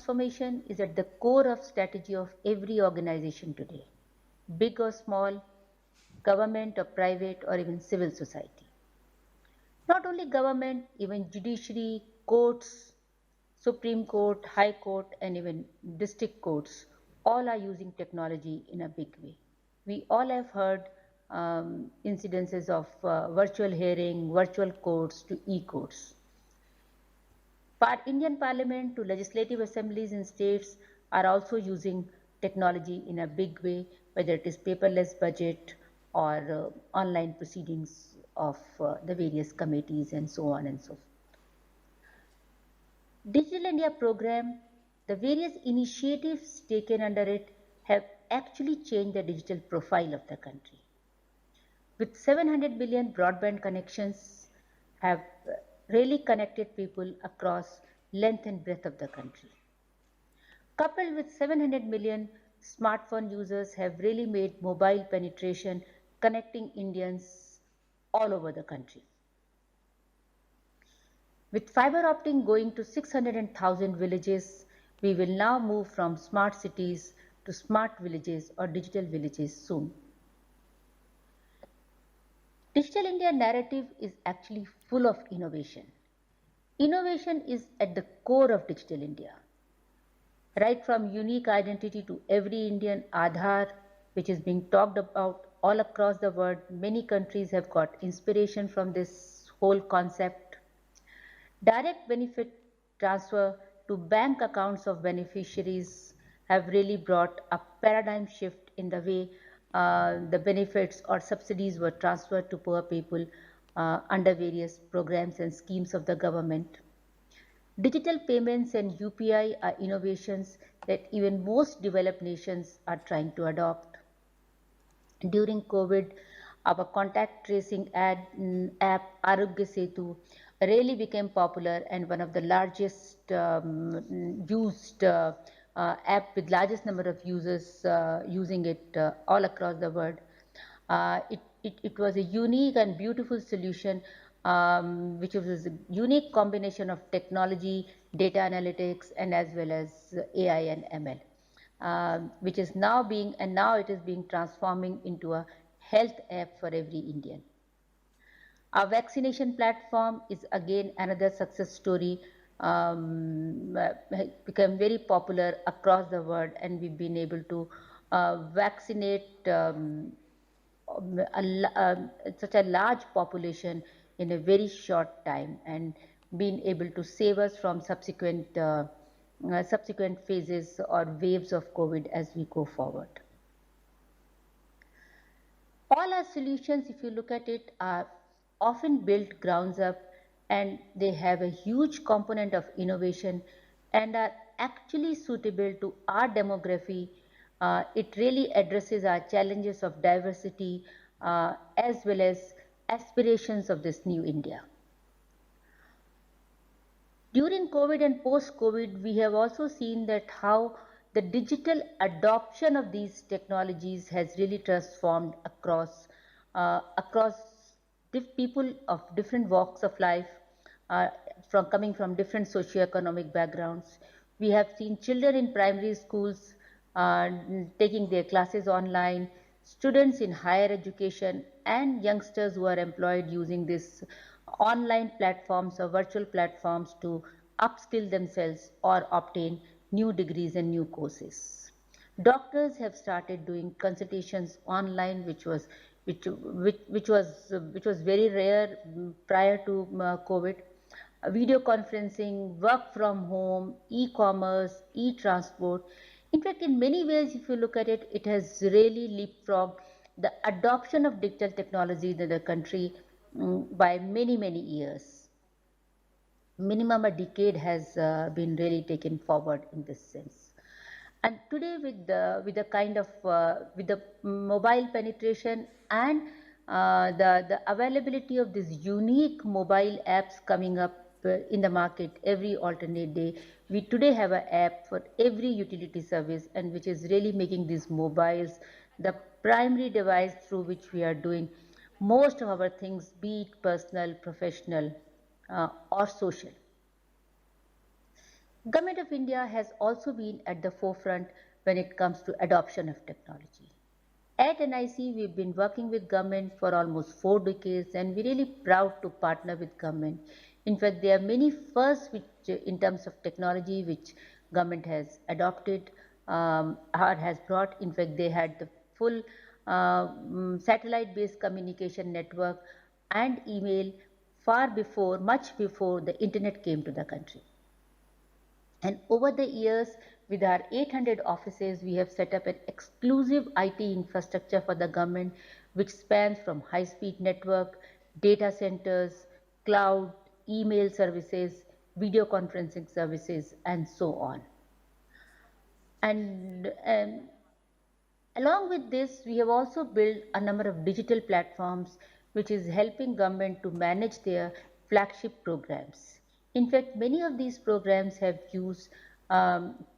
transformation is at the core of strategy of every organization today, big or small, government or private or even civil society. Not only government, even judiciary, courts, Supreme Court, High Court and even district courts all are using technology in a big way. We all have heard incidences of virtual hearing, virtual courts to e-courts. Indian Parliament to legislative assemblies in states are also using technology in a big way, whether it is paperless budget or online proceedings of the various committees and so on and so forth. Digital India program, the various initiatives taken under it have actually changed the digital profile of the country. With 700 million broadband connections have really connected people across length and breadth of the country. Coupled with 700 million smartphone users have really made mobile penetration connecting Indians all over the country. With fiber optic going to 600,000 villages, we will now move from smart cities to smart villages or digital villages soon. Digital India narrative is actually full of innovation. Innovation is at the core of Digital India. Right from unique identity to every Indian Aadhaar, which is being talked about all across the world. Many countries have got inspiration from this whole concept. Direct benefit transfer to bank accounts of beneficiaries have really brought a paradigm shift in the way the benefits or subsidies were transferred to poor people under various programs and schemes of the government. Digital payments and UPI are innovations that even most developed nations are trying to adopt. During COVID, our contact tracing app Arogya Setu really became popular and one of the largest used app with largest number of users using it all across the world. It was a unique and beautiful solution which was a unique combination of technology, data analytics and as well as AI and ML, which is now it is being transforming into a health app for every Indian. Our vaccination platform is again another success story, become very popular across the world, and we've been able to vaccinate such a large population in a very short time and been able to save us from subsequent phases or waves of COVID as we go forward. All our solutions, if you look at it, are often built grounds up and they have a huge component of innovation and are actually suitable to our demography. It really addresses our challenges of diversity as well as aspirations of this new India. During COVID and post-COVID, we have also seen that how the digital adoption of these technologies has really transformed across people of different walks of life, coming from different socioeconomic backgrounds. We have seen children in primary schools taking their classes online, students in higher education and youngsters who are employed using this online platforms or virtual platforms to upskill themselves or obtain new degrees and new courses. Doctors have started doing consultations online, which was very rare prior to COVID. Video conferencing, work from home, e-commerce, e-transport. In fact, in many ways, if you look at it, it has really leapfrogged the adoption of digital technology in the country by many, many years. Minimum a decade has been really taken forward in this sense. And today, with the mobile penetration and the availability of these unique mobile apps coming up in the market every alternate day, we today have an app for every utility service, and which is really making these mobiles the primary device through which we are doing most of our things, be it personal, professional, or social. Government of India has also been at the forefront when it comes to adoption of technology. At NIC, we've been working with government for almost 4 decades, and we're really proud to partner with government. In fact, there are many firsts which, in terms of technology, which government has adopted or has brought. In fact, they had the full satellite-based communication network and email far before, much before the internet came to the country. And over the years, with our 800 offices, we have set up an exclusive IT infrastructure for the government, which spans from high-speed network, data centers, cloud, email services, video conferencing services, and so on. And along with this, we have also built a number of digital platforms which is helping government to manage their flagship programs. In fact, many of these programs have used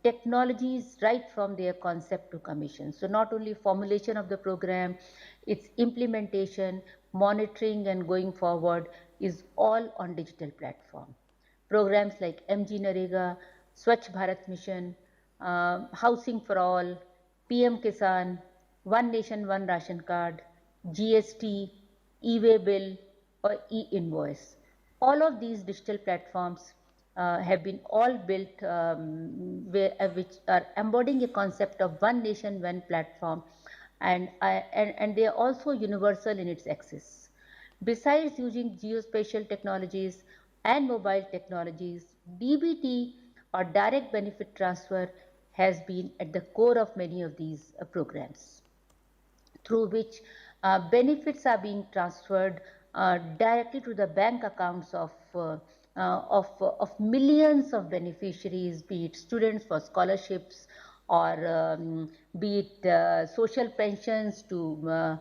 technologies right from their concept to commission. So not only formulation of the program, its implementation, monitoring and going forward is all on digital platform. Programs like MG Narega, Swachh Bharat Mission, Housing for All, PM Kisan, One Nation One Ration Card, GST, E-way bill or e-invoice. All of these digital platforms have been all built which are embodying a concept of one nation, one platform, and they are also universal in its access. Besides using geospatial technologies and mobile technologies, DBT or direct benefit transfer has been at the core of many of these programs, through which benefits are being transferred directly to the bank accounts of millions of beneficiaries, be it students for scholarships or be it social pensions to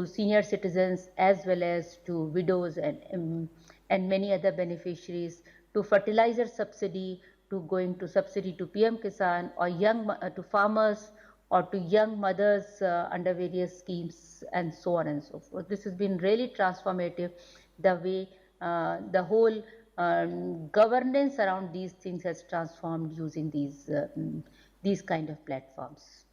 senior citizens as well as to widows and many other beneficiaries, to fertilizer subsidy, to going to subsidy to PM Kisan or young to farmers or to young mothers under various schemes and so on and so forth. This has been really transformative, the way the whole governance around these things has transformed using these kind of platforms.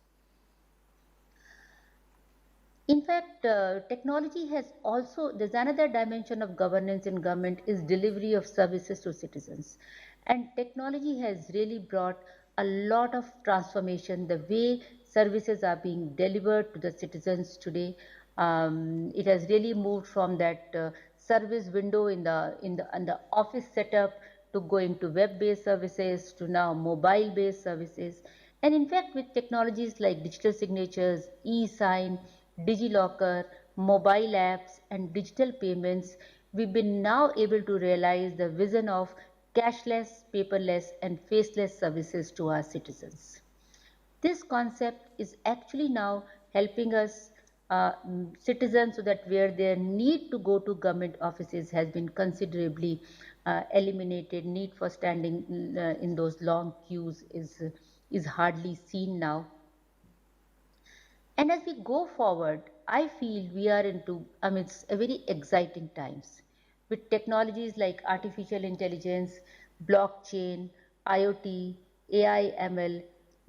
In fact, technology has also, there's another dimension of governance in government is delivery of services to citizens. And technology has really brought a lot of transformation, the way services are being delivered to the citizens today. It has really moved from that service window in the office setup to going to web-based services to now mobile-based services. And in fact, with technologies like digital signatures, e-sign, DigiLocker, mobile apps, and digital payments, we've been now able to realize the vision of cashless, paperless, and faceless services to our citizens. This concept is actually now helping us citizens, so that where their need to go to government offices has been considerably eliminated. Need for standing in those long queues is hardly seen now. And as we go forward, I feel we are into amidst a very exciting times with technologies like artificial intelligence, blockchain, IoT, AI, ML.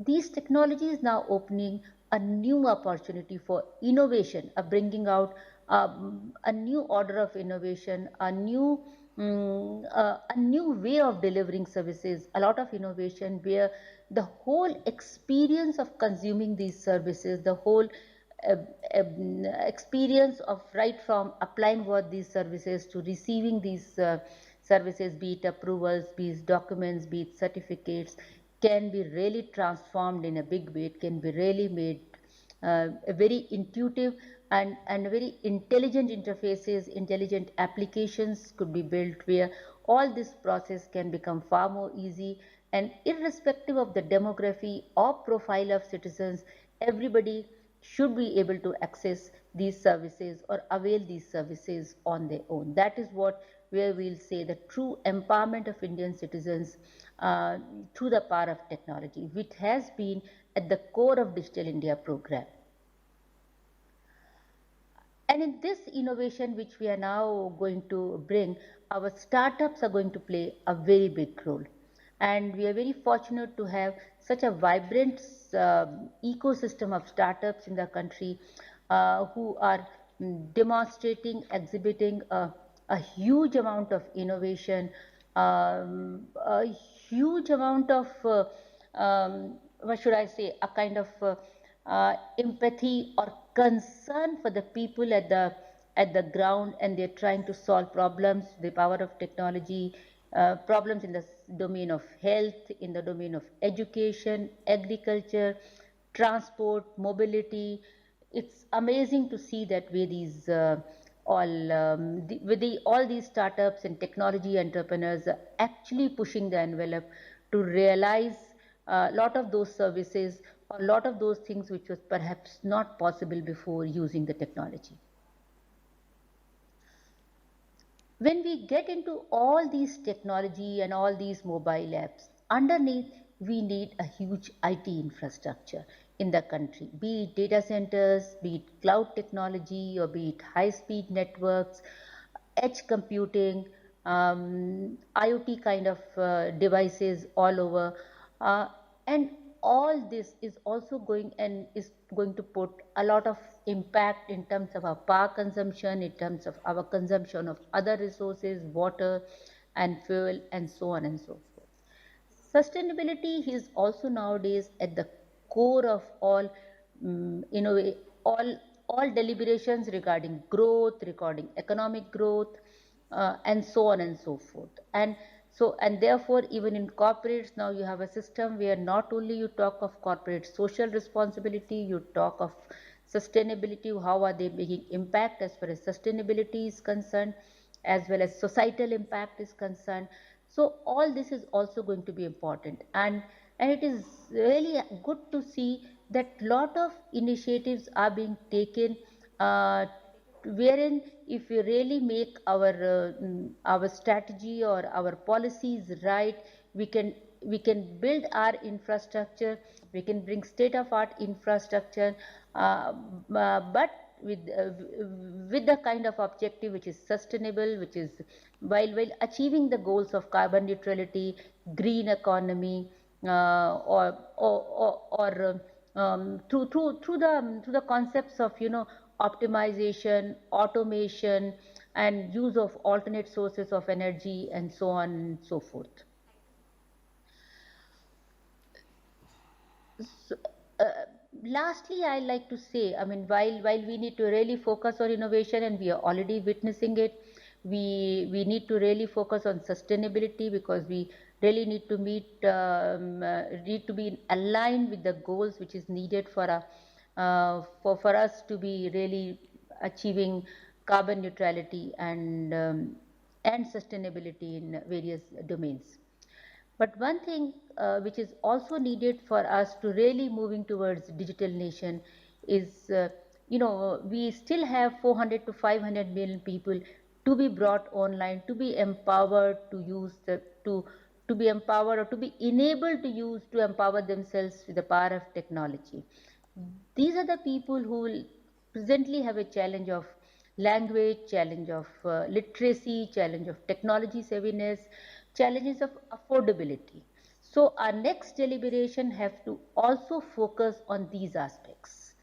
These technologies now opening a new opportunity for innovation, bringing out a new order of innovation, a new way of delivering services, a lot of innovation where the whole experience of consuming these services, the whole uh, experience of right from applying for these services to receiving these services, be it approvals, be it documents, be it certificates, can be really transformed in a big way. It can be really made a very intuitive and very intelligent interfaces, intelligent applications could be built where all this process can become far more easy, and irrespective of the demography or profile of citizens, everybody should be able to access these services or avail these services on their own. That is what where we'll say the true empowerment of Indian citizens through the power of technology, which has been at the core of Digital India program. And in this innovation which we are now going to bring, our startups are going to play a very big role. And we are very fortunate to have such a vibrant ecosystem of startups in the country who are demonstrating, exhibiting a huge amount of innovation, a huge amount of what should I say, a kind of empathy or concern for the people at the ground, and they're trying to solve problems, the power of technology, problems in the domain of health, in the domain of education, agriculture, transport, mobility. It's amazing to see that with these all these startups and technology entrepreneurs are actually pushing the envelope to realize a lot of those services or a lot of those things which was perhaps not possible before using the technology. When we get into all these technology and all these mobile apps, underneath we need a huge IT infrastructure in the country, be it data centers, be it cloud technology, or be it high speed networks, edge computing, IoT kind of devices all over. And all this is also going and is going to put a lot of impact in terms of our power consumption, in terms of our consumption of other resources, water and fuel, and so on and so forth. Sustainability is also nowadays at the core of all all deliberations regarding growth, regarding economic growth, and so on and so forth. And therefore, even in corporates now, you have a system where not only you talk of corporate social responsibility, you talk of sustainability, how are they making impact as far as sustainability is concerned, as well as societal impact is concerned. So all this is also going to be important, and it is really good to see that lot of initiatives are being taken, wherein if we really make our strategy or our policies right, we can build our infrastructure, we can bring state of art infrastructure, but with the kind of objective which is sustainable, which is while achieving the goals of carbon neutrality, green economy, or through the concepts of optimization, automation, and use of alternate sources of energy, and so on and so forth. So, lastly, I like to say, I mean, while we need to really focus on innovation, and we are already witnessing it, we need to really focus on sustainability, because we really need to need to be aligned with the goals which is needed for us to be really achieving carbon neutrality and sustainability in various domains. But one thing which is also needed for us to really moving towards digital nation is, we still have 400 to 500 million people to be brought online, to be empowered to use to be empowered, or to be enabled to use, to empower themselves with the power of technology. These are the people who will presently have a challenge of language, challenge of literacy, challenge of technology savviness, challenges of affordability. So our next deliberation have to also focus on these aspects.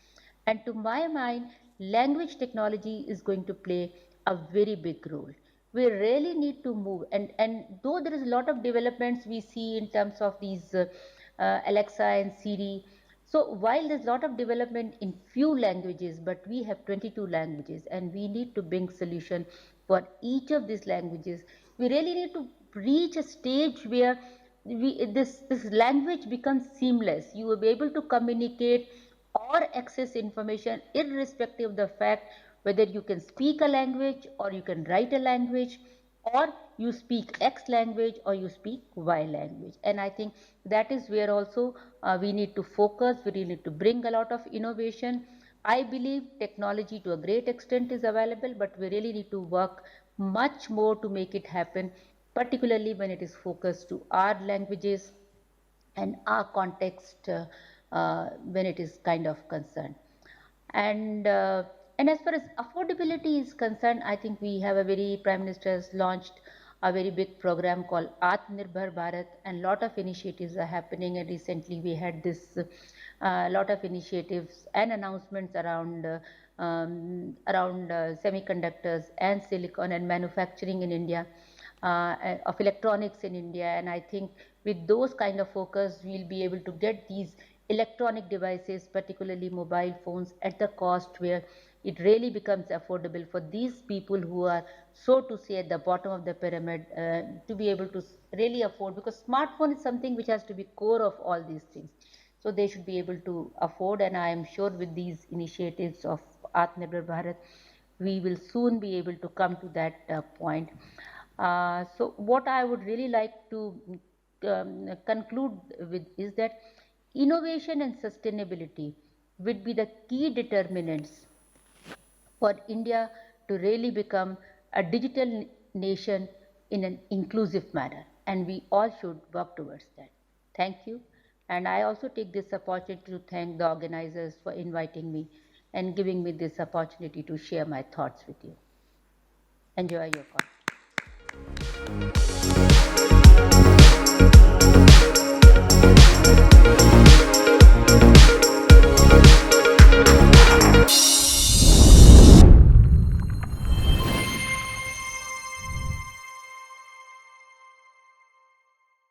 And to my mind, language technology is going to play a very big role. We really need to move, and though there is a lot of developments we see in terms of these Alexa and Siri, so while there's a lot of development in few languages, but we have 22 languages, and we need to bring solution for each of these languages. We really need to reach a stage where this language becomes seamless. You will be able to communicate or access information irrespective of the fact whether you can speak a language, or you can write a language, or you speak X language, or you speak Y language. And I think that is where also we need to focus, we need to bring a lot of innovation. I believe technology to a great extent is available, but we really need to work much more to make it happen, particularly when it is focused to our languages and our context, when it is kind of concerned. And and as far as affordability is concerned, I think we have a very Prime Minister has launched a very big program called Atmanirbhar Bharat, and lot of initiatives are happening. And recently we had this lot of initiatives and announcements around semiconductors and silicon and manufacturing in India, of electronics in India. And I think with those kind of focus, we'll be able to get these electronic devices, particularly mobile phones, at the cost where it really becomes affordable for these people who are, so to say, at the bottom of the pyramid, to be able to really afford, because smartphone is something which has to be core of all these things. So they should be able to afford, and I am sure with these initiatives of Atmanirbhar Bharat, we will soon be able to come to that point. So what I would really like to conclude with is that innovation and sustainability would be the key determinants for India to really become a digital nation in an inclusive manner, and we all should work towards that. Thank you. And I also take this opportunity to thank the organizers for inviting me and giving me this opportunity to share my thoughts with you. Enjoy your call.